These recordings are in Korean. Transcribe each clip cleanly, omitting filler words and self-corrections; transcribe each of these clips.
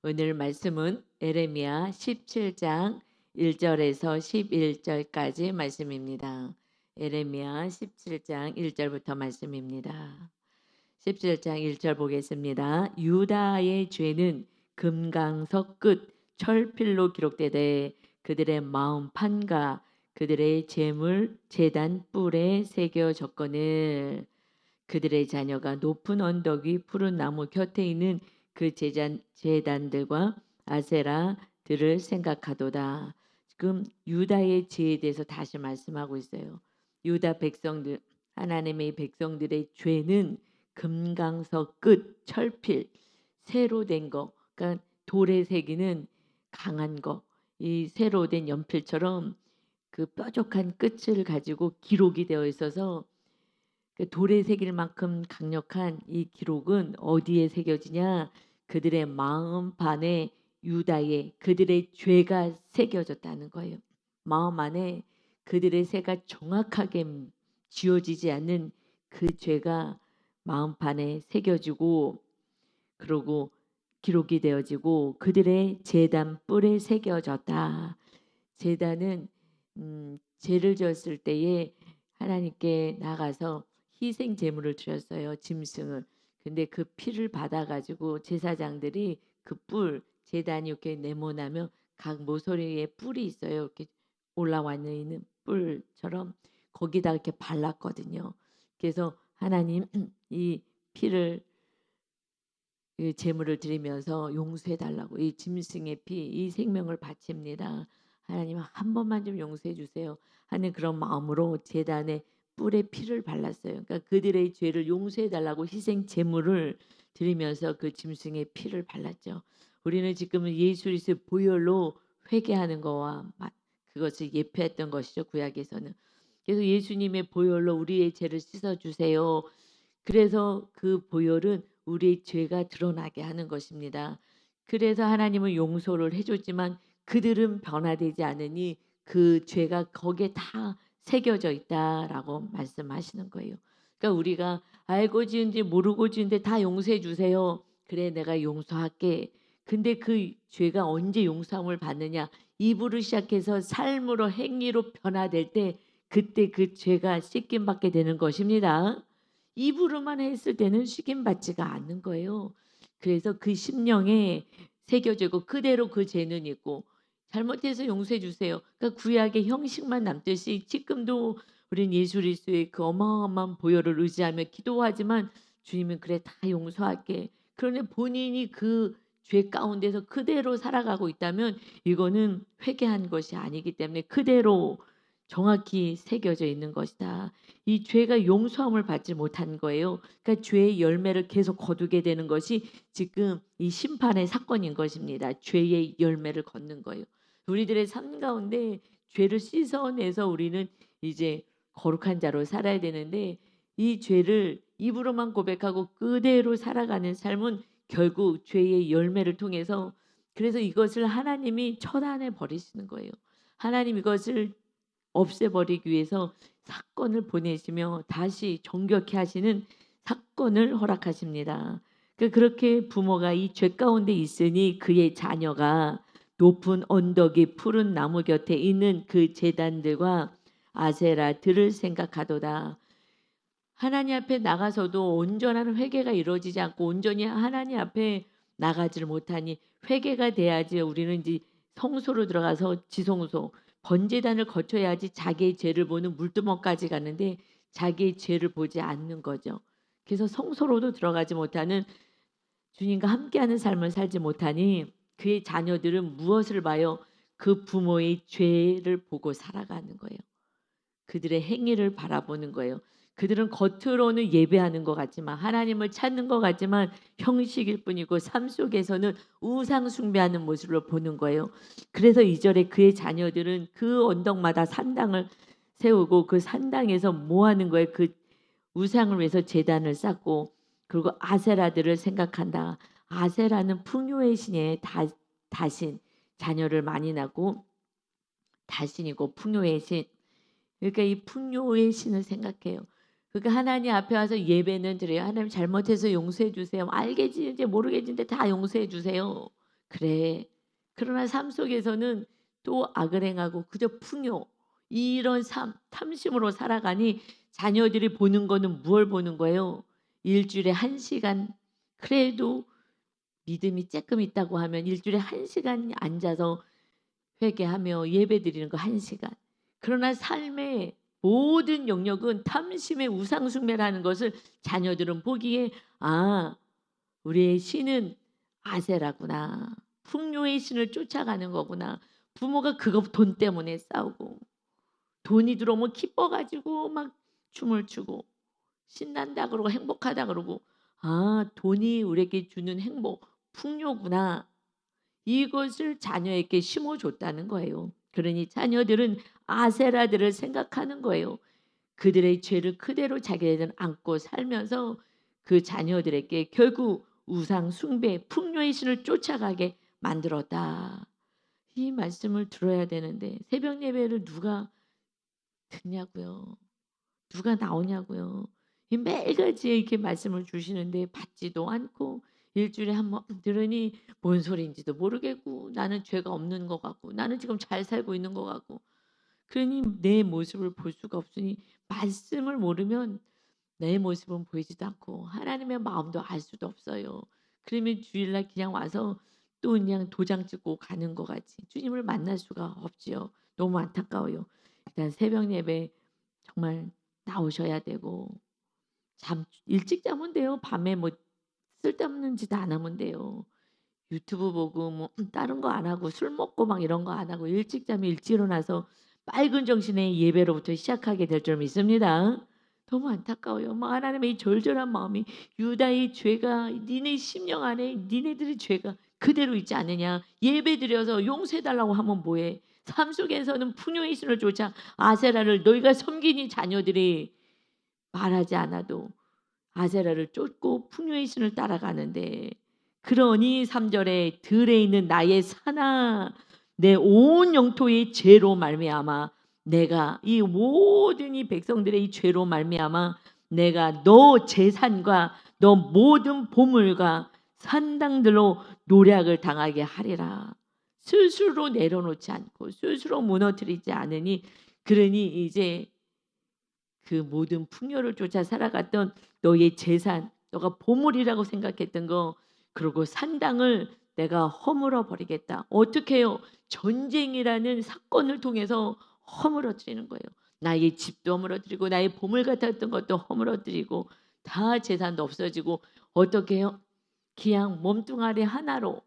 오늘 말씀은 에레미야 17장 1절에서 11절까지 말씀입니다. 에레미야 17장 1절부터 말씀입니다. 17장 1절 보겠습니다. 유다의 죄는 금강석 끝 철필로 기록되되 그들의 마음 판가 그들의 재물 제단 뿔에 새겨졌거늘 그들의 자녀가 높은 언덕 위 푸른 나무 곁에 있는 그 제단들과 아세라들을 생각하도다. 지금 유다의 죄에 대해서 다시 말씀하고 있어요. 유다 백성들, 하나님의 백성들의 죄는 금강석 끝 철필 새로 된 거, 그러니까 돌에 새기는 강한 거, 이 새로 된 연필처럼 그 뾰족한 끝을 가지고 기록이 되어 있어서 그 돌에 새길 만큼 강력한 이 기록은 어디에 새겨지냐? 그들의 마음 반에 유다의 그들의 죄가 새겨졌다는 거예요. 마음 안에 그들의 죄가 정확하게 지워지지 않는 그 죄가 마음 판에 새겨지고 그러고 기록이 되어지고 그들의 제단 뿔에 새겨졌다. 제단은 죄를 지었을 때에 하나님께 나가서 희생 제물을 드렸어요. 짐승을. 근데 그 피를 받아 가지고 제사장들이 그 뿔 제단이 이렇게 네모나면 각 모서리에 뿔이 있어요. 이렇게 올라와 있는 뿔처럼 거기다 이렇게 발랐거든요. 그래서 하나님 이 피를 이 제물을 드리면서 용서해 달라고 이 짐승의 피, 이 생명을 바칩니다. 하나님 한 번만 좀 용서해 주세요 하는 그런 마음으로 제단에 뿔에 피를 발랐어요. 그러니까 그들의 죄를 용서해 달라고 희생 제물을 드리면서 그 짐승의 피를 발랐죠. 우리는 지금 예수 그리스도의 보혈로 회개하는 거와 그것을 예표했던 것이죠. 구약에서는. 그래서 예수님의 보혈로 우리의 죄를 씻어 주세요. 그래서 그 보혈은 우리의 죄가 드러나게 하는 것입니다. 그래서 하나님은 용서를 해줬지만 그들은 변화되지 않으니 그 죄가 거기에 다 새겨져 있다라고 말씀하시는 거예요. 그러니까 우리가 알고 지은지 모르고 지은데 다 용서해 주세요. 그래 내가 용서할게. 근데 그 죄가 언제 용서함을 받느냐? 입으로 시작해서 삶으로 행위로 변화될 때 그때 그 죄가 씻김 받게 되는 것입니다. 입으로만 했을 때는 식임 받지가 않는 거예요. 그래서 그 심령에 새겨지고 그대로 그 죄는 있고 잘못해서 용서해 주세요. 그러니까 구약의 형식만 남듯이 지금도 우린 예수 그리스도의 그 어마어마한 보혈을 의지하며 기도하지만 주님은 그래 다 용서할게. 그런데 본인이 그 죄 가운데서 그대로 살아가고 있다면 이거는 회개한 것이 아니기 때문에 그대로 정확히 새겨져 있는 것이다. 이 죄가 용서함을 받지 못한 거예요. 그러니까 죄의 열매를 계속 거두게 되는 것이 지금 이 심판의 사건인 것입니다. 죄의 열매를 걷는 거예요. 우리들의 삶 가운데 죄를 씻어내서 우리는 이제 거룩한 자로 살아야 되는데 이 죄를 입으로만 고백하고 그대로 살아가는 삶은 결국 죄의 열매를 통해서 그래서 이것을 하나님이 처단해 버리시는 거예요. 하나님 이것을 없애버리기 위해서 사건을 보내시며 다시 정결케 하시는 사건을 허락하십니다. 그렇게 부모가 이 죄 가운데 있으니 그의 자녀가 높은 언덕이 푸른 나무 곁에 있는 그 제단들과 아세라들을 생각하도다. 하나님 앞에 나가서도 온전한 회개가 이루어지지 않고 온전히 하나님 앞에 나가지를 못하니 회개가 돼야지 우리는 이제 성소로 들어가서 지성소 번제단을 거쳐야지 자기의 죄를 보는 물두멍까지 가는데 자기의 죄를 보지 않는 거죠. 그래서 성소로도 들어가지 못하는 주님과 함께하는 삶을 살지 못하니 그의 자녀들은 무엇을 봐요? 그 부모의 죄를 보고 살아가는 거예요. 그들의 행위를 바라보는 거예요. 그들은 겉으로는 예배하는 것 같지만 하나님을 찾는 것 같지만 형식일 뿐이고 삶 속에서는 우상 숭배하는 모습을 보는 거예요. 그래서 2절에 그의 자녀들은 그 언덕마다 산당을 세우고 그 산당에서 뭐 하는 거예요? 그 우상을 위해서 제단을 쌓고 그리고 아세라들을 생각한다. 아세라는 풍요의 신의 다신 자녀를 많이 낳고 다신이고 풍요의 신 그러니까 이 풍요의 신을 생각해요. 그러니까 하나님 앞에 와서 예배는 드려요. 하나님 잘못해서 용서해 주세요. 알겠지 이제 모르겠는데 다 용서해 주세요. 그래. 그러나 삶 속에서는 또 악을 행하고 그저 풍요 이런 삶 탐심으로 살아가니 자녀들이 보는 거는 무엇을 보는 거예요? 일주일에 1시간 그래도 믿음이 쪼끔 있다고 하면 일주일에 1시간 앉아서 회개하며 예배드리는 거 1시간. 그러나 삶의 모든 영역은 탐심의 우상 숭배라는 것을 자녀들은 보기에 '아 우리의 신은 아세라구나. 풍요의 신을 쫓아가는 거구나.' 부모가 그거 돈 때문에 싸우고 돈이 들어오면 기뻐 가지고 막 춤을 추고 신난다 그러고 행복하다 그러고 '아 돈이 우리에게 주는 행복, 풍요구나.' 이것을 자녀에게 심어 줬다는 거예요. 그러니 자녀들은 아세라들을 생각하는 거예요. 그들의 죄를 그대로 자기들은 안고 살면서 그 자녀들에게 결국 우상 숭배, 풍요의 신을 쫓아가게 만들었다. 이 말씀을 들어야 되는데 새벽 예배를 누가 듣냐고요. 누가 나오냐고요. 이 매일같이 이렇게 말씀을 주시는데 받지도 않고 일주일에 한 번 들으니 뭔 소리인지도 모르겠고 나는 죄가 없는 것 같고 나는 지금 잘 살고 있는 것 같고 그러니 내 모습을 볼 수가 없으니 말씀을 모르면 내 모습은 보이지도 않고 하나님의 마음도 알 수도 없어요. 그러면 주일날 그냥 와서 또 그냥 도장 찍고 가는 것 같지 주님을 만날 수가 없지요. 너무 안타까워요. 일단 새벽 예배 정말 나오셔야 되고 잠 일찍 자면 돼요. 밤에 뭐 쓸데없는 짓 안 하면 돼요. 유튜브 보고 뭐 다른 거 안 하고 술 먹고 막 이런 거 안 하고 일찍 자면 일찍 일어나서 맑은 정신의 예배로부터 시작하게 될 줄 믿습니다. 너무 안타까워요. 뭐 하나님의 이 절절한 마음이 유다의 죄가 니네 심령 안에 니네들의 죄가 그대로 있지 않느냐. 예배드려서 용서해 달라고 하면 뭐해. 삶 속에서는 풍요의 신을 쫓아 아세라를 너희가 섬기니 자녀들이 말하지 않아도 아세라를 쫓고 풍요의 신을 따라가는데 그러니 3절에 들에 있는 나의 산아 내 온 영토의 죄로 말미암아 내가 이 모든 이 백성들의 이 죄로 말미암아 내가 너 재산과 너 모든 보물과 산당들로 노략을 당하게 하리라. 스스로 내려놓지 않고 스스로 무너뜨리지 않으니 그러니 이제 그 모든 풍요를 쫓아 살아갔던 너의 재산, 너가 보물이라고 생각했던 거 그리고 산당을 내가 허물어 버리겠다. 어떻게 해요? 전쟁이라는 사건을 통해서 허물어뜨리는 거예요. 나의 집도 허물어뜨리고 나의 보물 같았던 것도 허물어뜨리고 다 재산도 없어지고 어떻게 해요? 그냥 몸뚱아리 하나로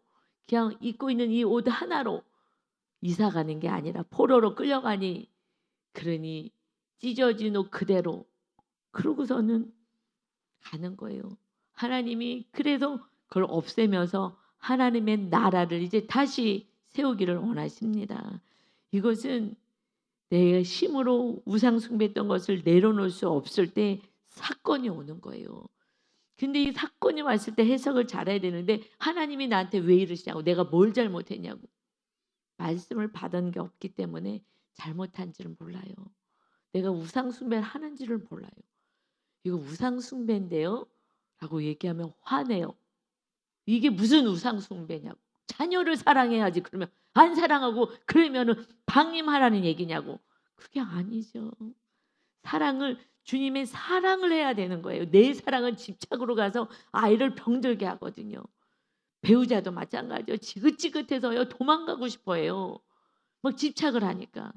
그냥 입고 있는 이 옷 하나로 이사 가는 게 아니라 포로로 끌려가니 그러니 찢어진 옷 그대로 그러고서는 가는 거예요. 하나님이 그래서 그걸 없애면서 하나님의 나라를 이제 다시 세우기를 원하십니다. 이것은 내 힘으로 우상 숭배했던 것을 내려놓을 수 없을 때 사건이 오는 거예요. 근데 이 사건이 왔을 때 해석을 잘해야 되는데 하나님이 나한테 왜 이러시냐고 내가 뭘 잘못했냐고 말씀을 받은 게 없기 때문에 잘못한지를 몰라요. 내가 우상 숭배를 하는지를 몰라요. "이거 우상 숭배인데요." 라고 얘기하면 화내요. 이게 무슨 우상 숭배냐고. 자녀를 사랑해야지 그러면 안 사랑하고 그러면은 방임하라는 얘기냐고. 그게 아니죠. 사랑을 주님의 사랑을 해야 되는 거예요. 내 사랑은 집착으로 가서 아이를 병들게 하거든요. 배우자도 마찬가지요. 지긋지긋해서요 도망가고 싶어 해요. 막 집착을 하니까.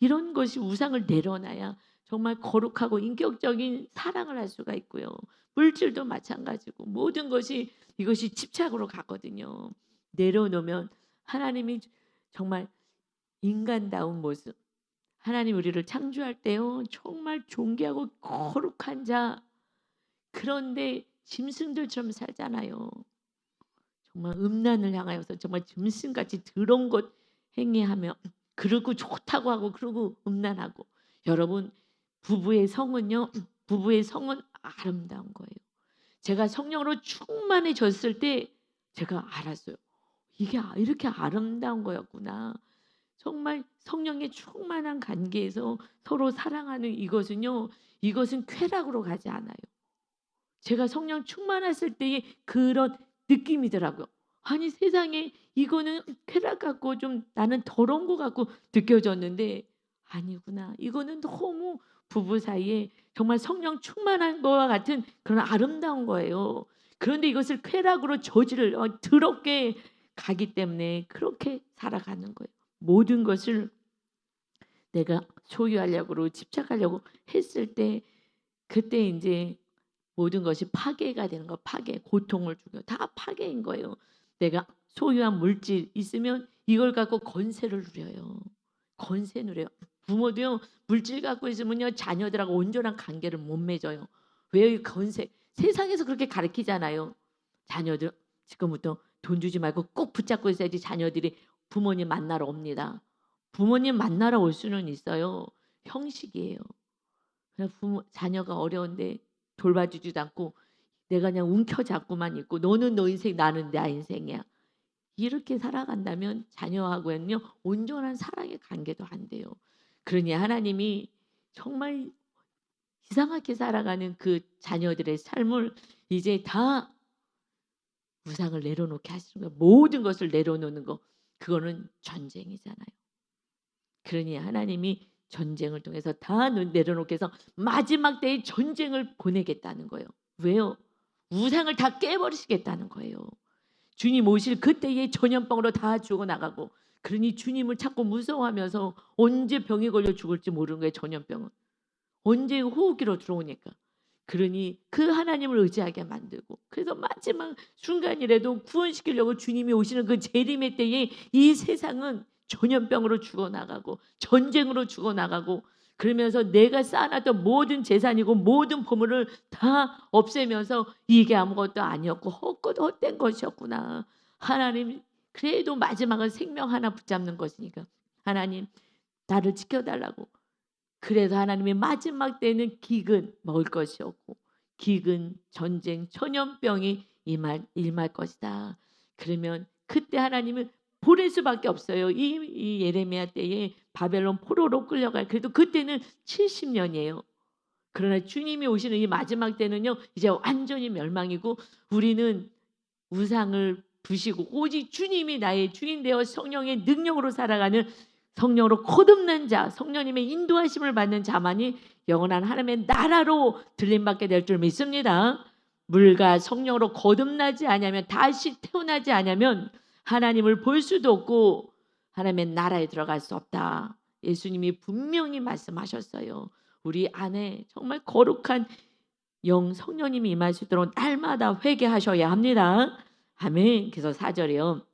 이런 것이 우상을 내려놔야 정말 거룩하고 인격적인 사랑을 할 수가 있고요. 물질도 마찬가지고 모든 것이 이것이 집착으로 가거든요. 내려놓으면 하나님이 정말 인간다운 모습 하나님 우리를 창조할 때요 정말 존귀하고 거룩한 자 그런데 짐승들처럼 살잖아요. 정말 음란을 향하여서 정말 짐승같이 더러운 것 행위하며 그러고 좋다고 하고 그러고 음란하고 여러분 부부의 성은요 부부의 성은 아름다운 거예요. 제가 성령으로 충만해졌을 때 제가 알았어요. 이게 이렇게 아름다운 거였구나. 정말 성령의 충만한 관계에서 서로 사랑하는 이것은요 이것은 쾌락으로 가지 않아요. 제가 성령 충만했을 때의 그런 느낌이더라고요. 아니 세상에 이거는 쾌락 같고 좀 나는 더러운 것 같고 느껴졌는데 아니구나. 이거는 너무 부부 사이에 정말 성령 충만한 거와 같은 그런 아름다운 거예요. 그런데 이것을 쾌락으로 저지를 더럽게 가기 때문에 그렇게 살아가는 거예요. 모든 것을 내가 소유하려고 집착하려고 했을 때 그때 인제 모든 것이 파괴가 되는 거 파괴. 고통을 주고 다 파괴인 거예요. 내가 소유한 물질 있으면 이걸 갖고 권세를 누려요. 권세 누려요. 부모도요. 물질 갖고 있으면요. 자녀들하고 온전한 관계를 못 맺어요. 왜요? 이 권세. 세상에서 그렇게 가르치잖아요. 자녀들 지금부터 돈 주지 말고 꼭 붙잡고 있어야지 자녀들이 부모님 만나러 옵니다. 부모님 만나러 올 수는 있어요. 형식이에요. 그냥 부모 자녀가 어려운데 돌봐주지도 않고 내가 그냥 움켜잡고만 있고 너는 너 인생 나는 내 인생이야. 이렇게 살아간다면 자녀하고는요 온전한 사랑의 관계도 안 돼요. 그러니 하나님이 정말 이상하게 살아가는 그 자녀들의 삶을 이제 다 우상을 내려놓게 하시는 거예요. 모든 것을 내려놓는 거 그거는 전쟁이잖아요. 그러니 하나님이 전쟁을 통해서 다 내려놓게 해서 마지막 때에 전쟁을 보내겠다는 거예요. 왜요? 우상을 다 깨버리시겠다는 거예요. 주님 오실 그때에 전염병으로 다 죽어나가고 그러니 주님을 자꾸 무서워하면서 언제 병에 걸려 죽을지 모르는 거예요. 전염병은. 언제 호흡기로 들어오니까. 그러니 그 하나님을 의지하게 만들고 그래서 마지막 순간이라도 구원시키려고 주님이 오시는 그 재림의 때에 이 세상은 전염병으로 죽어나가고 전쟁으로 죽어나가고 그러면서 내가 쌓아놨던 모든 재산이고 모든 보물을 다 없애면서 이게 아무것도 아니었고 헛된 것이었구나. 하나님 그래도 마지막은 생명 하나 붙잡는 것이니까 하나님 나를 지켜달라고. 그래서 하나님의 마지막 때는 기근 먹을 것이 없고 기근 전쟁 전염병이 임할 것이다. 그러면 그때 하나님은 보낼 수밖에 없어요. 이 예레미야 때에 바벨론 포로로 끌려갈 그래도 그때는 70년이에요. 그러나 주님이 오시는 이 마지막 때는요. 이제 완전히 멸망이고 우리는 우상을 부시고 오직 주님이 나의 주인 되어 성령의 능력으로 살아가는 성령으로 거듭난 자, 성령님의 인도하심을 받는 자만이 영원한 하나님의 나라로 들림받게 될 줄 믿습니다. 물과 성령으로 거듭나지 않으면 다시 태어나지 않으면 하나님을 볼 수도 없고 하나님의 나라에 들어갈 수 없다. 예수님이 분명히 말씀하셨어요. 우리 안에 정말 거룩한 영 성령님이 임할 수 있도록 날마다 회개하셔야 합니다. 아멘. 그래서 4절이요.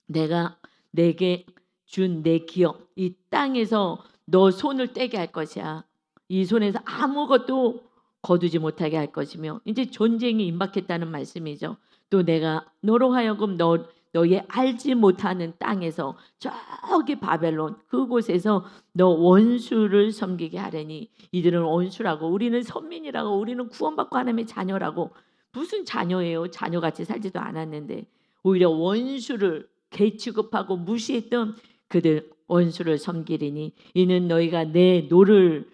내가 내게 준 내 기업 이 땅에서 너 손을 떼게 할 것이야. 이 손에서 아무것도 거두지 못하게 할 것이며 이제 전쟁이 임박했다는 말씀이죠. 또 내가 너로 하여금 너의 알지 못하는 땅에서 저기 바벨론 그곳에서 너 원수를 섬기게 하려니 이들은 원수라고 우리는 선민이라고 우리는 구원받고 하나님의 자녀라고 무슨 자녀예요? 자녀같이 살지도 않았는데 오히려 원수를 개 취급하고 무시했던 그들 원수를 섬기리니 이는 너희가 내 노를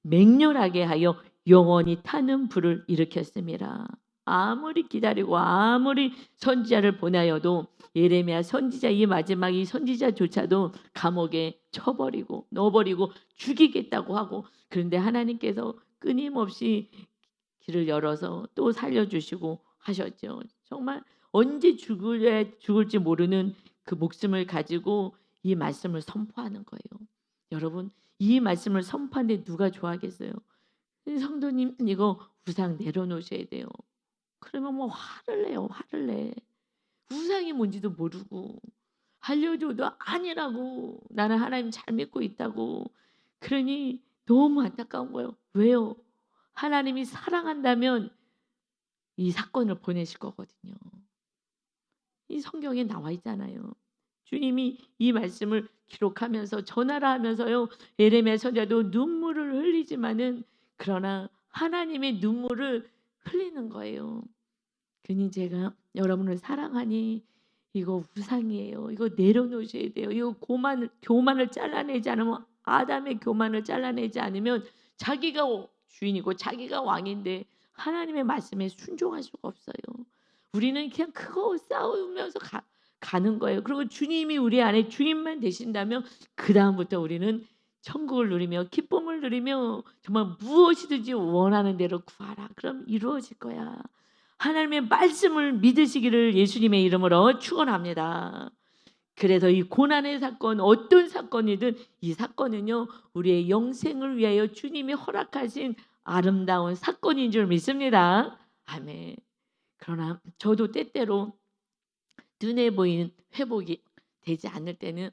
맹렬하게 하여 영원히 타는 불을 일으켰음이라. 아무리 기다리고 아무리 선지자를 보내어도 예레미야 선지자 이 마지막 이 선지자조차도 감옥에 쳐버리고 넣어버리고 죽이겠다고 하고 그런데 하나님께서 끊임없이 길을 열어서 또 살려주시고 하셨죠. 정말 언제 죽을지 모르는 그 목숨을 가지고 이 말씀을 선포하는 거예요. 여러분 이 말씀을 선포하는데 누가 좋아하겠어요? 성도님 이거 우상 내려놓으셔야 돼요. 그러면 뭐 화를 내요. 화를 내. 우상이 뭔지도 모르고 알려줘도 아니라고 나는 하나님 잘 믿고 있다고. 그러니 너무 안타까운 거예요. 왜요? 하나님이 사랑한다면 이 사건을 보내실 거거든요. 이 성경에 나와 있잖아요. 주님이 이 말씀을 기록하면서 전하라 하면서요. 예레미야 선지자도 눈물을 흘리지만은 그러나 하나님의 눈물을 흘리는 거예요. 그니 제가 여러분을 사랑하니 이거 우상이에요. 이거 내려놓으셔야 돼요. 이거 교만을 잘라내지 않으면 아담의 교만을 잘라내지 않으면 자기가 주인이고 자기가 왕인데 하나님의 말씀에 순종할 수가 없어요. 우리는 그냥 그거 싸우면서 가는 거예요. 그리고 주님이 우리 안에 주인만 되신다면 그다음부터 우리는 천국을 누리며 기쁨을 누리며 정말 무엇이든지 원하는 대로 구하라. 그럼 이루어질 거야. 하나님의 말씀을 믿으시기를 예수님의 이름으로 축원합니다. 그래서 이 고난의 사건 어떤 사건이든 이 사건은요 우리의 영생을 위하여 주님이 허락하신 아름다운 사건인 줄 믿습니다. 아멘. 그러나 저도 때때로 눈에 보이는 회복이 되지 않을 때는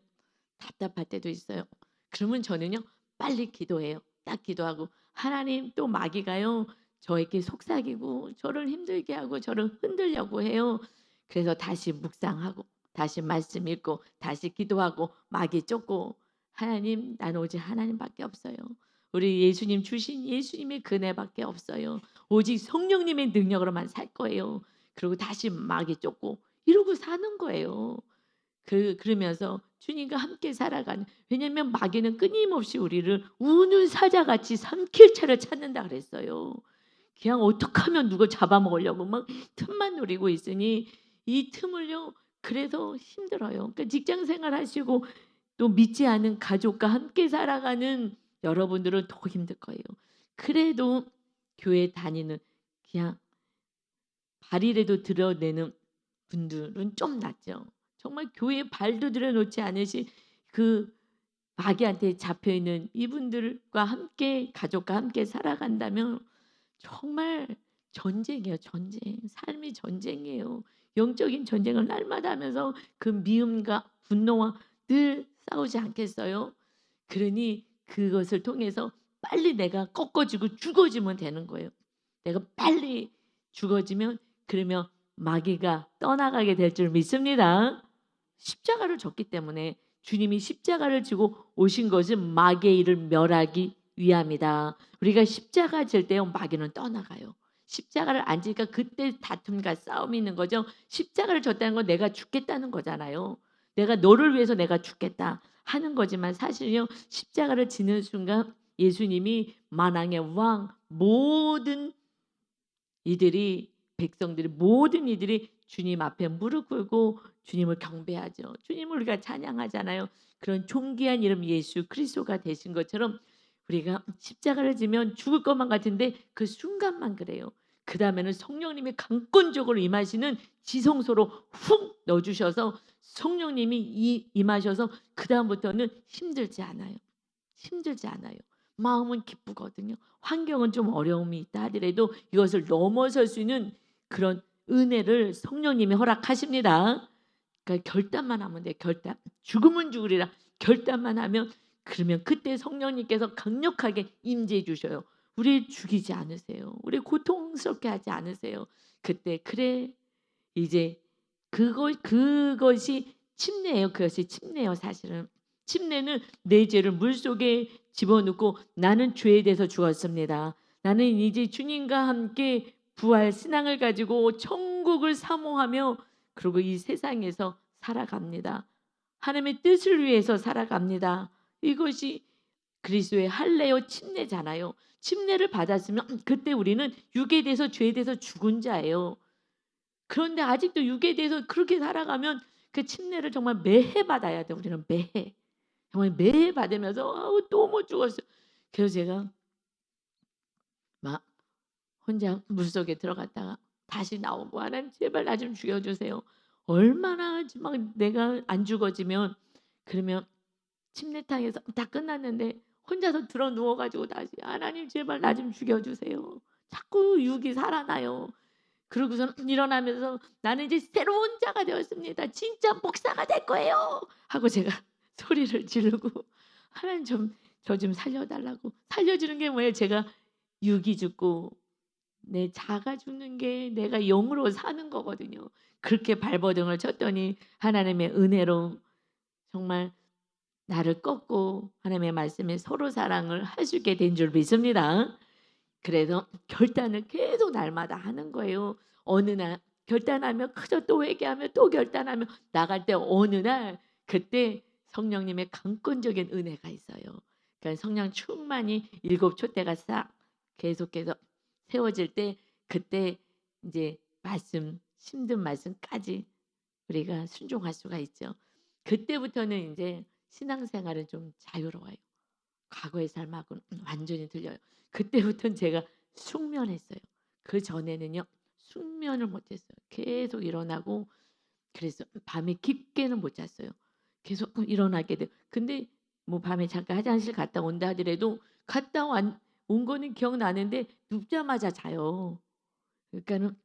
답답할 때도 있어요. 그러면 저는요 빨리 기도해요. 딱 기도하고 하나님 또 마귀가요 저에게 속삭이고 저를 힘들게 하고 저를 흔들려고 해요. 그래서 다시 묵상하고 다시 말씀 읽고 다시 기도하고 마귀 쫓고 하나님 나는 오직 하나님밖에 없어요. 우리 예수님 주신 예수님의 그네밖에 없어요. 오직 성령님의 능력으로만 살 거예요. 그리고 다시 마귀 쫓고 이러고 사는 거예요. 그러면서 주님과 함께 살아가는 왜냐하면 마귀는 끊임없이 우리를 우는 사자같이 삼킬 채를 찾는다 그랬어요. 그냥 어떻게 하면 누굴 잡아먹으려고 막 틈만 노리고 있으니 이 틈을요 그래서 힘들어요. 그러니까 직장 생활 하시고 또 믿지 않은 가족과 함께 살아가는 여러분들은 더 힘들 거예요. 그래도 교회 다니는 그냥 발이라도 드러내는 분들은 좀 낫죠. 정말 교회에 발도 들여놓지 않으신 그 마귀한테 잡혀있는 이분들과 함께 가족과 함께 살아간다면 정말 전쟁이에요. 전쟁. 삶이 전쟁이에요. 영적인 전쟁을 날마다 하면서 그 미움과 분노와 늘 싸우지 않겠어요? 그러니 그것을 통해서 빨리 내가 꺾어지고 죽어지면 되는 거예요. 내가 빨리 죽어지면 그러면 마귀가 떠나가게 될 줄 믿습니다. 십자가를 졌기 때문에 주님이 십자가를 지고 오신 것은 마귀의 일을 멸하기 위함이다. 우리가 십자가 질 때 마귀는 떠나가요. 십자가를 안 지니까 그때 다툼과 싸움이 있는 거죠. 십자가를 졌다는 건 내가 죽겠다는 거잖아요. 내가 너를 위해서 내가 죽겠다 하는 거지만 사실은요. 십자가를 지는 순간 예수님이 만왕의 왕 모든 이들이 백성들이 모든 이들이 주님 앞에 무릎 꿇고 주님을 경배하죠. 주님을 우리가 찬양하잖아요. 그런 존귀한 이름 예수 그리스도가 되신 것처럼 우리가 십자가를 지면 죽을 것만 같은데 그 순간만 그래요. 그 다음에는 성령님이 강권적으로 임하시는 지성소로 훅 넣어주셔서 성령님이 임하셔서 그 다음부터는 힘들지 않아요. 힘들지 않아요. 마음은 기쁘거든요. 환경은 좀 어려움이 있다 하더라도 이것을 넘어설 수 있는 그런 은혜를 성령님이 허락하십니다. 그러니까 결단만 하면 돼요. 결단. 죽으면 죽으리라. 결단만 하면 그러면 그때 성령님께서 강력하게 임재해 주셔요. 우리 죽이지 않으세요. 우리 고통스럽게 하지 않으세요. 그때 그래 이제 그것이 침례예요. 그것이 침례예요. 사실은 침례는 내 죄를 물속에 집어넣고 나는 죄에 대해서 죽었습니다. 나는 이제 주님과 함께 부활 신앙을 가지고 천국을 사모하며 그리고 이 세상에서 살아갑니다. 하나님의 뜻을 위해서 살아갑니다. 이것이 그리스도의 할례요 침례잖아요. 침례를 받았으면 그때 우리는 육에 대해서 죄에 대해서 죽은 자예요. 그런데 아직도 육에 대해서 그렇게 살아가면 그 침례를 정말 매해 받아야 돼. 우리는 매해. 정말 매해 받으면서 아우 또 못 죽었어요. 그래서 제가 막 혼자 물속에 들어갔다가 다시 나오고 하나님 제발 나 좀 죽여주세요. 얼마나 막 내가 안 죽어지면 그러면 침례탕에서 다 끝났는데 혼자서 들어 누워가지고 다시 하나님 제발 나 좀 죽여주세요. 자꾸 육이 살아나요. 그러고서 일어나면서 나는 이제 새로운 자가 되었습니다. 진짜 목사가 될 거예요. 하고 제가 소리를 지르고 하나님 좀 저 좀 살려달라고. 살려주는 게 뭐예요? 제가 육이 죽고 내 자가 죽는 게 내가 영으로 사는 거거든요. 그렇게 발버둥을 쳤더니 하나님의 은혜로 정말 나를 꺾고 하나님의 말씀에 서로 사랑을 하시게 된 줄 믿습니다. 그래서 결단을 계속 날마다 하는 거예요. 어느 날 결단하면 그저 또 회개하며 또 결단하며 나갈 때 어느 날 그때 성령님의 강권적인 은혜가 있어요. 그러니까 성령 충만이 일곱 촛대가 싹 계속해서 세워질 때 그때 이제 말씀 힘든 말씀까지 우리가 순종할 수가 있죠. 그때부터는 이제 신앙생활은 좀 자유로워요. 과거의 삶하고는 완전히 틀려요. 그때부터는 제가 숙면했어요. 그전에는요. 숙면을 못 했어요. 계속 일어나고 그래서 밤에 깊게는 못 잤어요. 계속 일어나게 돼요. 근데 뭐 밤에 잠깐 화장실 갔다 온다 하더라도 온 거는 기억나는데 눕자마자 자요. 그러니까는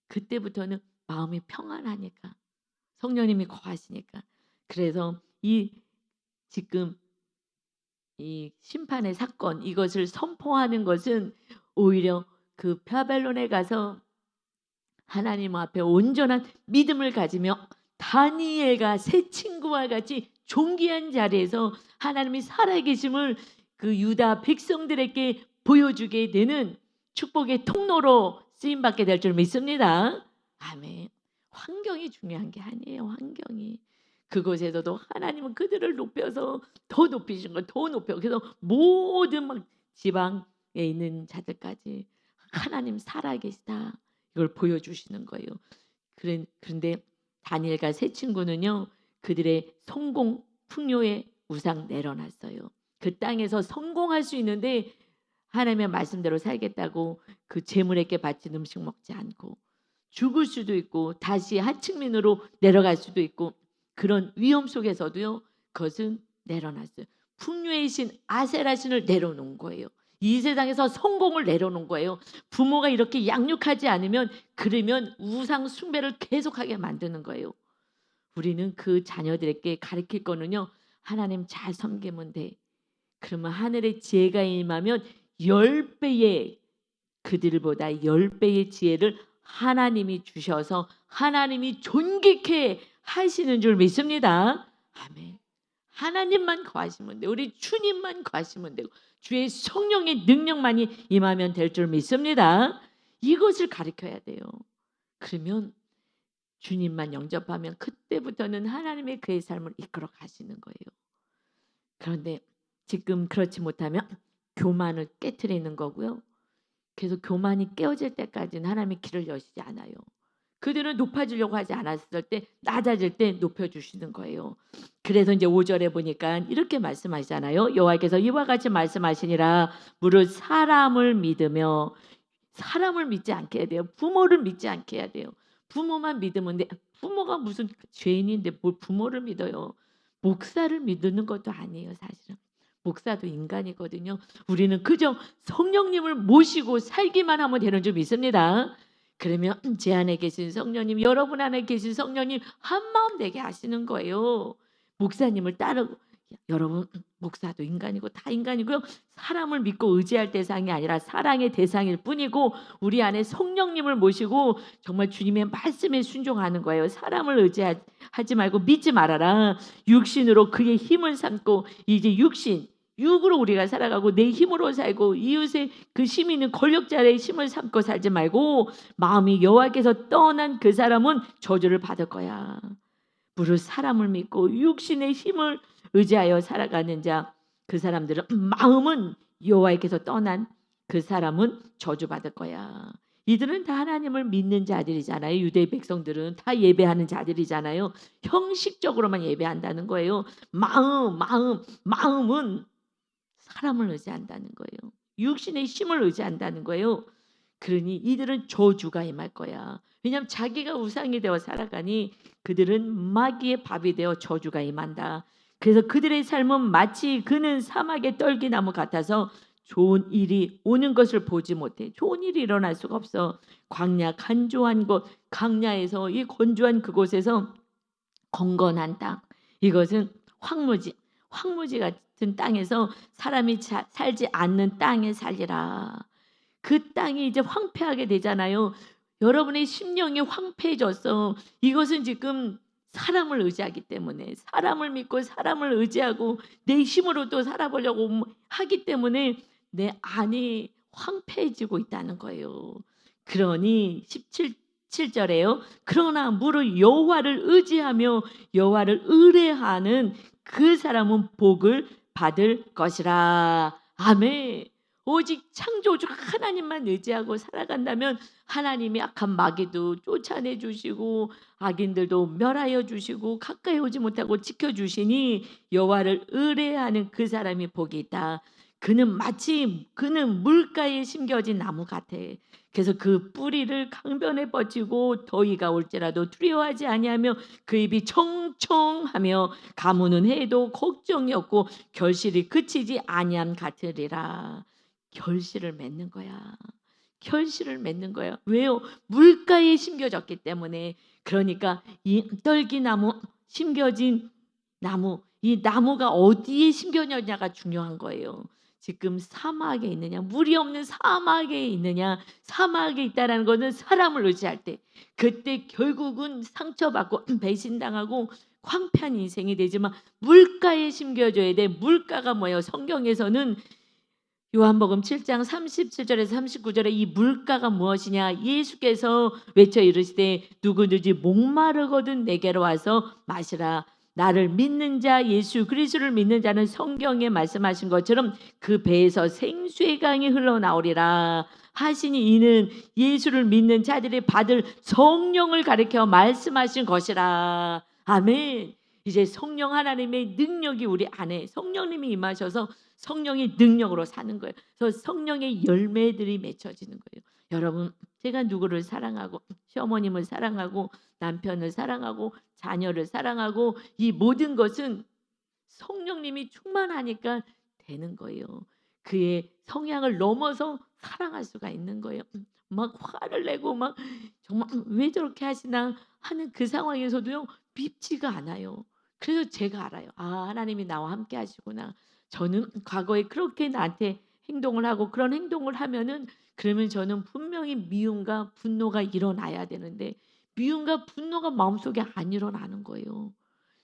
그때부터는 마음이 평안하니까 성령님이 거하시니까. 그래서 이 지금 이 심판의 사건 이것을 선포하는 것은 오히려 그 바벨론에 가서 하나님 앞에 온전한 믿음을 가지며 다니엘과 새 친구와 같이 존귀한 자리에서 하나님이 살아계심을 그 유다 백성들에게 보여주게 되는 축복의 통로로 쓰임받게 될 줄 믿습니다. 아멘. 환경이 중요한 게 아니에요. 환경이. 그곳에서도 하나님은 그들을 높여서 더 높이신 걸 더 높여. 그래서 모든 막 지방에 있는 자들까지 하나님 살아계시다. 이걸 보여주시는 거예요. 그런데 다니엘과 세 친구는요. 그들의 성공 풍요의 우상 내려놨어요. 그 땅에서 성공할 수 있는데 하나님의 말씀대로 살겠다고 그 재물에게 바친 음식 먹지 않고 죽을 수도 있고 다시 하층민으로 내려갈 수도 있고 그런 위험 속에서도요. 그것은 내려놨어요. 풍요의 신 아세라 신을 내려놓은 거예요. 이 세상에서 성공을 내려놓은 거예요. 부모가 이렇게 양육하지 않으면 그러면 우상 숭배를 계속하게 만드는 거예요. 우리는 그 자녀들에게 가르칠 거는요. 하나님 잘 섬기면 돼. 그러면 하늘의 지혜가 임하면 10배의 그들보다 10배의 지혜를 하나님이 주셔서 하나님이 존귀케 하시는 줄 믿습니다. 아멘. 하나님만 거하시면 돼요. 우리 주님만 거하시면 되고 주의 성령의 능력만이 임하면 될 줄 믿습니다. 이것을 가르쳐야 돼요. 그러면 주님만 영접하면 그때부터는 하나님의 그의 삶을 이끌어 가시는 거예요. 그런데 지금 그렇지 못하면 교만을 깨트리는 거고요. 계속 교만이 깨어질 때까지는 하나님의 길을 여시지 않아요. 그들은 높아지려고 하지 않았을 때 낮아질 때 높여주시는 거예요. 그래서 이제 5절에 보니까 이렇게 말씀하시잖아요. 여호와께서 이와 같이 말씀하시니라 무릇 사람을 믿으며 사람을 믿지 않게 해야 돼요. 부모를 믿지 않게 해야 돼요. 부모만 믿으면 돼. 부모가 무슨 죄인인데 뭘 부모를 믿어요. 목사를 믿는 것도 아니에요. 사실은. 목사도 인간이거든요. 우리는 그저 성령님을 모시고 살기만 하면 되는 줄 믿습니다. 그러면 제 안에 계신 성령님, 여러분 안에 계신 성령님 한마음 되게 하시는 거예요. 목사님을 따르고 여러분 목사도 인간이고 다 인간이고요. 사람을 믿고 의지할 대상이 아니라 사랑의 대상일 뿐이고 우리 안에 성령님을 모시고 정말 주님의 말씀에 순종하는 거예요. 사람을 의지하지 말고 믿지 말아라. 육신으로 그의 힘을 삼고 이제 육으로 우리가 살아가고 내 힘으로 살고 이웃의 그 힘 있는 권력자의 힘을 삼고 살지 말고 마음이 여호와께서 떠난 그 사람은 저주를 받을 거야. 무릇 사람을 믿고 육신의 힘을 의지하여 살아가는 자 그 사람들은 마음은 여호와께서 떠난 그 사람은 저주받을 거야. 이들은 다 하나님을 믿는 자들이잖아요. 유대 백성들은 다 예배하는 자들이잖아요. 형식적으로만 예배한다는 거예요. 마음은 사람을 의지한다는 거예요. 육신의 힘을 의지한다는 거예요. 그러니 이들은 저주가 임할 거야. 왜냐하면 자기가 우상이 되어 살아가니 그들은 마귀의 밥이 되어 저주가 임한다. 그래서 그들의 삶은 마치 그는 사막의 떨기나무 같아서 좋은 일이 오는 것을 보지 못해. 좋은 일이 일어날 수가 없어. 광야 간조한 곳, 광야에서 이 건조한 그곳에서 건건한 땅. 이것은 황무지 같은 땅에서 사람이 살지 않는 땅에 살리라. 그 땅이 이제 황폐하게 되잖아요. 여러분의 심령이 황폐해졌어. 이것은 지금 사람을 의지하기 때문에 사람을 믿고 사람을 의지하고 내 힘으로 또 살아보려고 하기 때문에 내 안이 황폐해지고 있다는 거예요. 그러니 17절에요. 그러나 무릇 여호와를 의지하며 여호와를 의뢰하는 그 사람은 복을 받을 것이라. 아멘. 오직 창조주 하나님만 의지하고 살아간다면 하나님이 악한 마귀도 쫓아내 주시고 악인들도 멸하여 주시고 가까이 오지 못하고 지켜주시니 여호와를 의뢰하는 그 사람이 복이 있다. 그는 물가에 심겨진 나무 같아. 그래서 그 뿌리를 강변에 뻗치고 더위가 올지라도 두려워하지 아니하며 그 입이 청청하며 가무는 해도 걱정이 없고 결실이 그치지 아니함 같으리라. 결실을 맺는 거야. 결실을 맺는 거야. 왜요? 물가에 심겨졌기 때문에. 그러니까 이 떨기나무 심겨진 나무, 이 나무가 어디에 심겨졌냐가 중요한 거예요. 지금 사막에 있느냐, 물이 없는 사막에 있느냐. 사막에 있다라는 것은 사람을 의지할 때, 그때 결국은 상처받고 배신당하고 황폐한 인생이 되지만 물가에 심겨져야 돼. 물가가 뭐예요? 성경에서는 요한복음 7장 37절에서 39절에 이 물가가 무엇이냐? 예수께서 외쳐 이르시되 누구든지 목마르거든 내게로 와서 마시라. 나를 믿는 자, 예수 그리스도를 믿는 자는 성경에 말씀하신 것처럼 그 배에서 생수의 강이 흘러나오리라 하시니, 이는 예수를 믿는 자들이 받을 성령을 가리켜 말씀하신 것이라. 아멘. 이제 성령 하나님의 능력이 우리 안에, 성령님이 임하셔서 성령의 능력으로 사는 거예요. 그래서 성령의 열매들이 맺혀지는 거예요. 여러분, 제가 누구를 사랑하고 시어머님을 사랑하고 남편을 사랑하고 자녀를 사랑하고 이 모든 것은 성령님이 충만하니까 되는 거예요. 그의 성향을 넘어서 사랑할 수가 있는 거예요. 막 화를 내고 막 정말 왜 저렇게 하시나 하는 그 상황에서도요, 밉지가 않아요. 그래서 제가 알아요. 아, 하나님이 나와 함께 하시구나. 저는 과거에 그렇게 나한테 행동을 하고 그런 행동을 하면은, 그러면 저는 분명히 미움과 분노가 일어나야 되는데 미움과 분노가 마음속에 안 일어나는 거예요.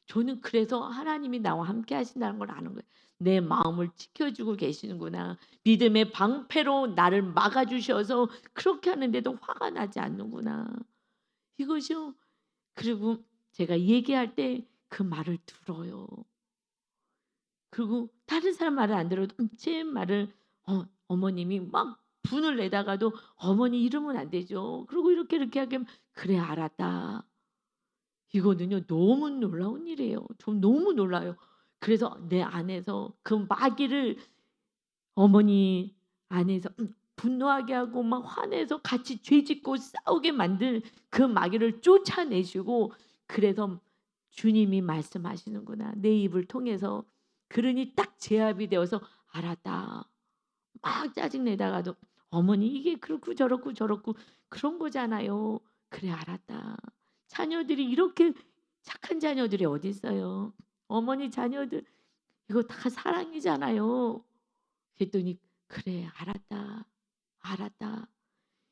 저는 그래서 하나님이 나와 함께 하신다는 걸 아는 거예요. 내 마음을 지켜주고 계시는구나. 믿음의 방패로 나를 막아주셔서 그렇게 하는데도 화가 나지 않는구나. 이것이요. 그리고 제가 얘기할 때 그 말을 들어요. 그리고 다른 사람 말을 안 들어도 제 말을 어머님이 막 분을 내다가도 어머니 이러면 안 되죠. 그리고 이렇게 이렇게 하면 그래 알았다. 이거는요 너무 놀라운 일이에요. 좀 너무 놀라요. 그래서 내 안에서 그 마귀를 어머니 안에서 분노하게 하고 막 화내서 같이 죄짓고 싸우게 만든 그 마귀를 쫓아내시고, 그래서 주님이 말씀하시는구나. 내 입을 통해서. 그러니 딱 제압이 되어서 알았다. 막 짜증내다가도 어머니 이게 그렇고 저렇고 저렇고 그런 거잖아요. 그래 알았다. 자녀들이 이렇게 착한 자녀들이 어디 있어요. 어머니 자녀들 이거 다 사랑이잖아요. 그랬더니 그래 알았다. 알았다.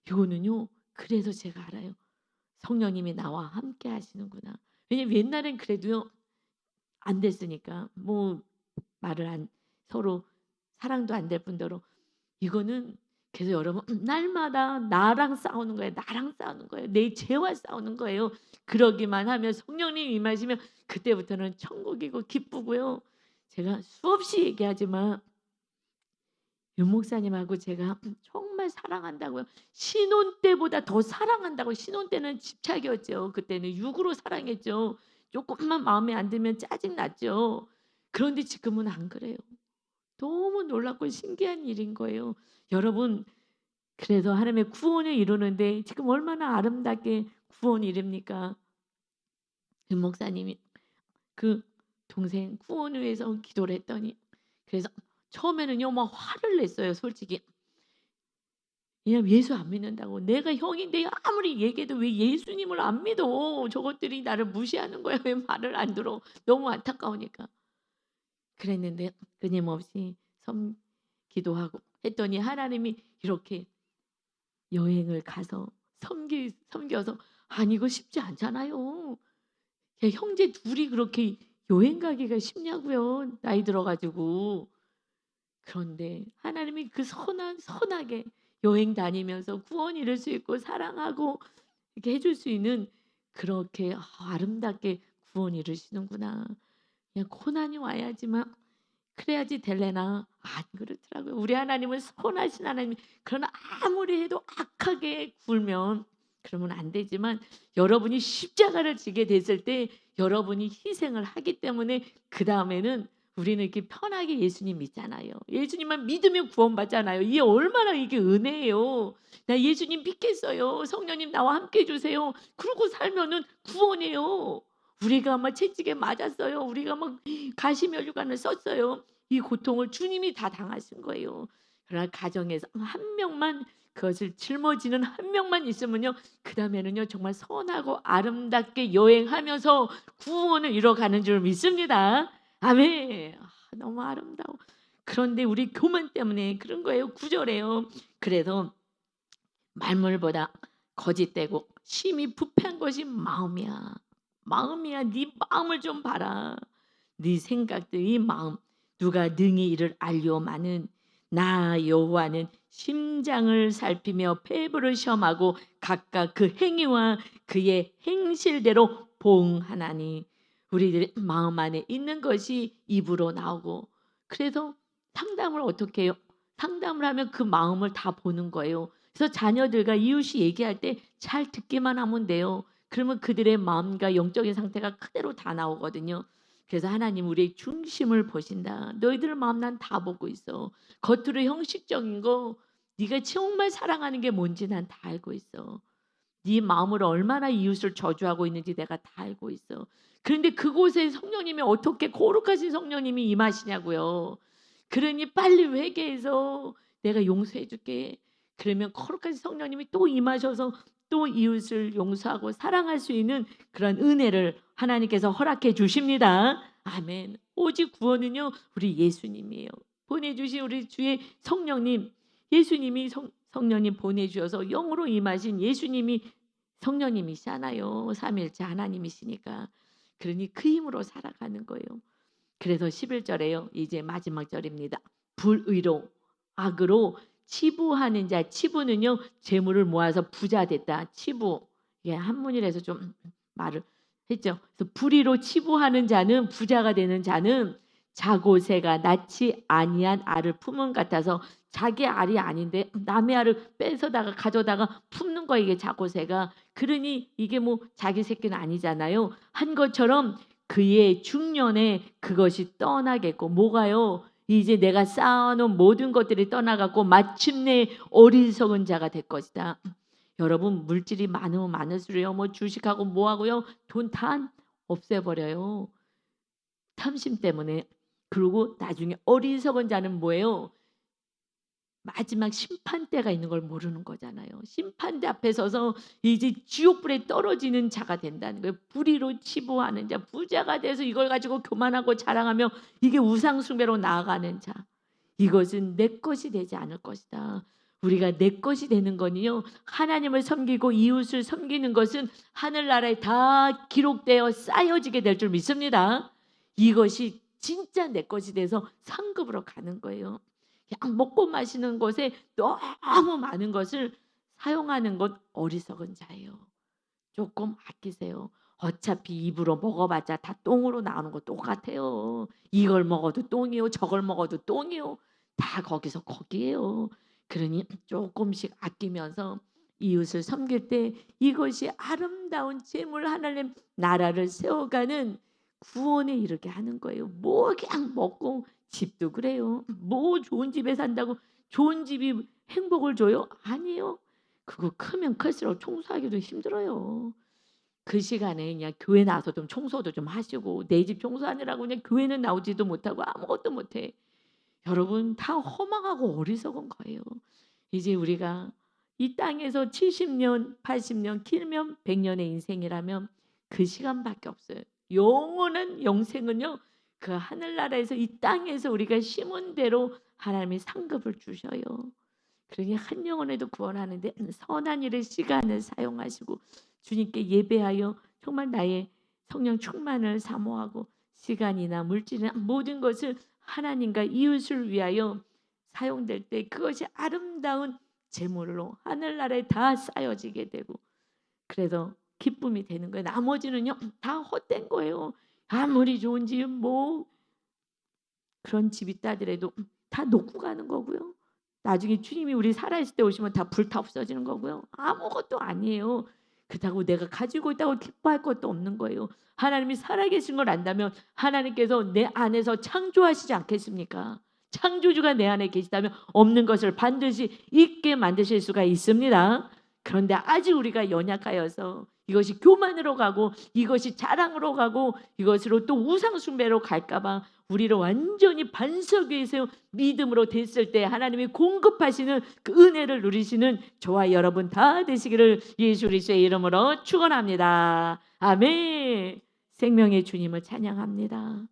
이거는요. 그래서 제가 알아요. 성령님이 나와 함께 하시는구나. 왜냐면 옛날엔 그래도요. 안 됐으니까 뭐 말을 안, 서로 사랑도 안 될 뿐더러 이거는. 그래서 여러분 날마다 나랑 싸우는 거예요. 나랑 싸우는 거예요. 내 죄와 싸우는 거예요. 그러기만 하면 성령님이 임하시면 그때부터는 천국이고 기쁘고요. 제가 수없이 얘기하지만 윤 목사님하고 제가 정말 사랑한다고요. 신혼 때보다 더 사랑한다고. 신혼 때는 집착이었죠. 그때는 육으로 사랑했죠. 조금만 마음에 안 들면 짜증 났죠. 그런데 지금은 안 그래요. 너무 놀랍고 신기한 일인 거예요. 여러분, 그래서 하나님의 구원을 이루는데 지금 얼마나 아름답게 구원을 이룹니까? 윤 목사님이 그 동생 구원을 위해서 기도를 했더니, 그래서 처음에는요 막 화를 냈어요 솔직히. 왜냐면 예수 안 믿는다고. 내가 형인데 아무리 얘기해도 왜 예수님을 안 믿어. 저것들이 나를 무시하는 거야. 왜 말을 안 들어. 너무 안타까우니까. 그랬는데 끊임없이 기도하고 했더니 하나님이 이렇게 여행을 가서 섬겨서. 아니 이거 쉽지 않잖아요. 야, 형제 둘이 그렇게 여행 가기가 쉽냐고요. 나이 들어 가지고. 그런데 하나님이 그 선하게 여행 다니면서 구원 이룰 수 있고 사랑하고 이렇게 해줄 수 있는, 그렇게 아름답게 구원 이루시는구나. 그냥 고난이 와야지만 그래야지 될래나? 안 그렇더라고요. 우리 하나님은 선하신 하나님. 그러나 아무리 해도 악하게 굴면 그러면 안 되지만 여러분이 십자가를 지게 됐을 때 여러분이 희생을 하기 때문에 그다음에는 우리는 이렇게 편하게 예수님 믿잖아요. 예수님만 믿으면 구원받잖아요. 이게 얼마나 이게 은혜예요. 나 예수님 믿겠어요. 성령님 나와 함께 해 주세요. 그러고 살면은 구원이에요. 우리가 막 채찍에 맞았어요. 우리가 막 가시면류관을 썼어요. 이 고통을 주님이 다 당하신 거예요. 그러나 가정에서 한 명만 그것을 짊어지는 한 명만 있으면요. 그다음에는요. 정말 선하고 아름답게 여행하면서 구원을 이뤄가는 줄 믿습니다. 아멘. 너무 아름다워. 그런데 우리 교만 때문에 그런 거예요. 구절에요. 그래서 말물보다 거짓되고 심히 부패한 것이 마음이야. 마음이야. 네 마음을 좀 봐라. 네 생각들 이 마음 누가 능히 이를 알려마는 나 여호와는 심장을 살피며 폐부를 시험하고 각각 그 행위와 그의 행실대로 보응하나니 우리들의 마음 안에 있는 것이 입으로 나오고 그래서 상담을 어떻게 해요? 상담을 하면 그 마음을 다 보는 거예요. 그래서 자녀들과 이웃이 얘기할 때 잘 듣기만 하면 돼요. 그러면 그들의 마음과 영적인 상태가 그대로 다 나오거든요. 그래서 하나님 우리의 중심을 보신다. 너희들 마음 난 다 보고 있어. 겉으로 형식적인 거 네가 정말 사랑하는 게 뭔지 난 다 알고 있어. 네 마음으로 얼마나 이웃을 저주하고 있는지 내가 다 알고 있어. 그런데 그곳에 성령님이 어떻게 거룩하신 성령님이 임하시냐고요. 그러니 빨리 회개해서 내가 용서해 줄게. 그러면 거룩하신 성령님이 또 임하셔서 또 이웃을 용서하고 사랑할 수 있는 그런 은혜를 하나님께서 허락해 주십니다. 아멘. 오직 구원은요 우리 예수님이에요. 보내주신 우리 주의 성령님, 예수님이 성령님 보내주셔서 영으로 임하신 예수님이 성령님이시잖아요. 삼위일체 하나님이시니까. 그러니 그 힘으로 살아가는 거예요. 그래서 11절에요. 이제 마지막 절입니다. 불의로 악으로 치부하는 자. 치부는요. 재물을 모아서 부자 됐다. 치부. 예, 한문이라서 좀 말을 했죠. 그래서 불의로 치부하는 자는 부자가 되는 자는 자고새가 낳지 아니한 알을 품은 같아서 자기 알이 아닌데 남의 알을 뺏어다가 가져다가 품는 거 이게 자고새가. 그러니 이게 뭐 자기 새끼는 아니잖아요. 한 것처럼 그의 중년에 그것이 떠나겠고 뭐가요? 이제 내가 쌓아놓은 모든 것들이 떠나갔고 마침내 어리석은 자가 될 것이다. 여러분 물질이 많으면 많을수록요. 뭐 주식하고 뭐하고요. 돈 다 없애버려요. 탐심 때문에. 그리고 나중에 어리석은 자는 뭐예요? 마지막 심판대가 있는 걸 모르는 거잖아요. 심판대 앞에 서서 이제 지옥불에 떨어지는 자가 된다는 거예요. 불의로 치부하는 자, 부자가 돼서 이걸 가지고 교만하고 자랑하며 이게 우상숭배로 나아가는 자. 이것은 내 것이 되지 않을 것이다. 우리가 내 것이 되는 거니요. 하나님을 섬기고 이웃을 섬기는 것은 하늘나라에 다 기록되어 쌓여지게 될 줄 믿습니다. 이것이 진짜 내 것이 돼서 상급으로 가는 거예요. 그냥 먹고 마시는 것에 너무 많은 것을 사용하는 것 어리석은 자예요. 조금 아끼세요. 어차피 입으로 먹어봤자 다 똥으로 나오는 거 똑같아요. 이걸 먹어도 똥이요. 저걸 먹어도 똥이요. 다 거기서 거기에요. 그러니 조금씩 아끼면서 이웃을 섬길 때 이것이 아름다운 재물 하나님 나라를 세워가는 구원에 이르게 하는 거예요. 뭐 그냥 먹고 집도 그래요. 뭐 좋은 집에 산다고 좋은 집이 행복을 줘요? 아니에요. 그거 크면 클수록 청소하기도 힘들어요. 그 시간에 그냥 교회 나와서 좀 청소도 좀 하시고 내 집 청소하느라고 그냥 교회는 나오지도 못하고 아무것도 못해. 여러분 다 허망하고 어리석은 거예요. 이제 우리가 이 땅에서 70년, 80년, 길면 100년의 인생이라면 그 시간밖에 없어요. 영원한 영생은요. 그 하늘나라에서 이 땅에서 우리가 심은 대로 하나님이 상급을 주셔요. 그러니 한 영혼에도 구원하는데 선한 일의 시간을 사용하시고 주님께 예배하여 정말 나의 성령 충만을 사모하고 시간이나 물질이나 모든 것을 하나님과 이웃을 위하여 사용될 때 그것이 아름다운 제물로 하늘나라에 다 쌓여지게 되고 그래서 기쁨이 되는 거예요. 나머지는요 다 헛된 거예요. 아무리 좋은 집 뭐 그런 집이 있다더라도 다 놓고 가는 거고요. 나중에 주님이 우리 살아있을 때 오시면 다 불타 없어지는 거고요. 아무것도 아니에요. 그렇다고 내가 가지고 있다고 기뻐할 것도 없는 거예요. 하나님이 살아계신 걸 안다면 하나님께서 내 안에서 창조하시지 않겠습니까? 창조주가 내 안에 계시다면 없는 것을 반드시 있게 만드실 수가 있습니다. 그런데 아직 우리가 연약하여서 이것이 교만으로 가고 이것이 자랑으로 가고 이것으로 또 우상 숭배로 갈까 봐 우리를 완전히 반석 위에 세워 믿음으로 됐을 때 하나님이 공급하시는 그 은혜를 누리시는 저와 여러분 다 되시기를 예수 그리스도의 이름으로 축원합니다. 아멘. 생명의 주님을 찬양합니다.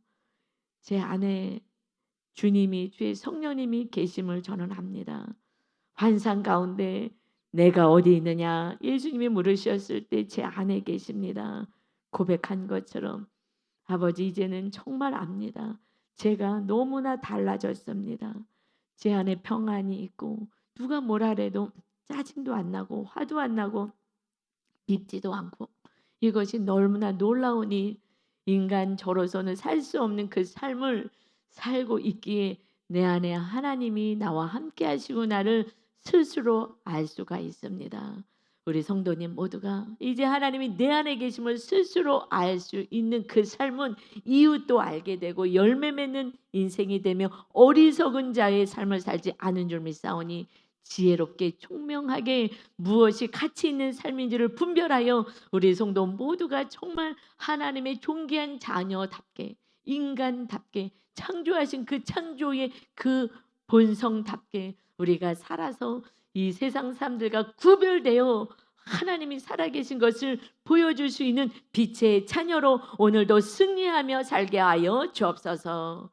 제 안에 주님이 주의 성령님이 계심을 저는 압니다. 환상 가운데 내가 어디 있느냐 예수님이 물으셨을 때 제 안에 계십니다. 고백한 것처럼 아버지 이제는 정말 압니다. 제가 너무나 달라졌습니다. 제 안에 평안이 있고 누가 뭐라 해도 짜증도 안 나고 화도 안 나고 밉지도 않고 이것이 너무나 놀라우니 인간 저로서는 살 수 없는 그 삶을 살고 있기에 내 안에 하나님이 나와 함께 하시고 나를 스스로 알 수가 있습니다. 우리 성도님 모두가 이제 하나님이 내 안에 계심을 스스로 알 수 있는 그 삶은 이웃도 알게 되고 열매 맺는 인생이 되며 어리석은 자의 삶을 살지 않은 줄 믿사오니 지혜롭게 총명하게 무엇이 가치 있는 삶인지를 분별하여 우리 성도 모두가 정말 하나님의 존귀한 자녀답게 인간답게 창조하신 그 창조의 그 본성답게 우리가 살아서 이 세상 사람들과 구별되어 하나님이 살아계신 것을 보여줄 수 있는 빛의 자녀로 오늘도 승리하며 살게 하여 주옵소서.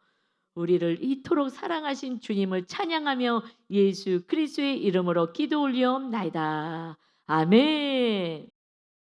우리를 이토록 사랑하신 주님을 찬양하며 예수 그리스도의 이름으로 기도 올리옵나이다. 아멘.